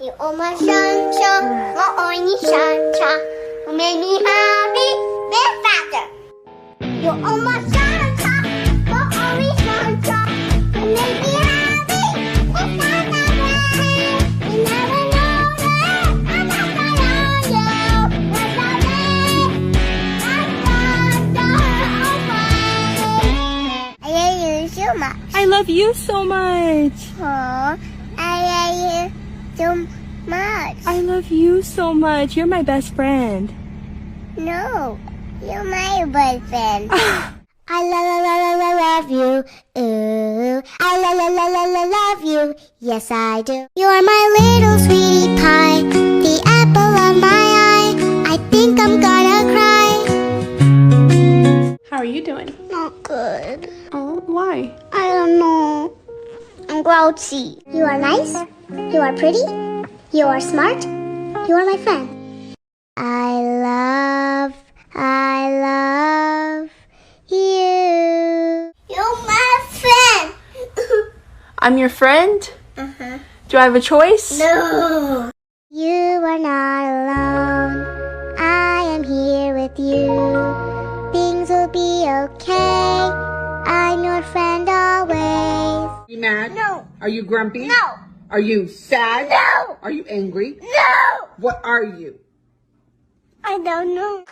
You are my sunshine, my only sunshine. You make me happy, bit faster. You are my sunshine, my only sunshine. You make me happy, bit faster. You never know that I'm not on you. I love you so much. I love you so much. Oh, I love you so much. I love you so much. You're my best friend. No, you're my boyfriend. I love you. Ooh, I love you. Yes, I do. You're my little sweetie pie, the apple of my eye. I think I'm gonna cry. How are you doing? Not good. Oh, why? I don't know. I'm grouchy. You are nice. You are pretty. You are smart. You are my friend. I love you. You're my friend. I'm your friend? Uh-huh. Do I have a choice? No. You are not alone. I am here with you. Things will be okay. I'm your friend always. Are you mad? No. Are you grumpy? No. Are you sad? No. Are you angry? No. What are you? I don't know.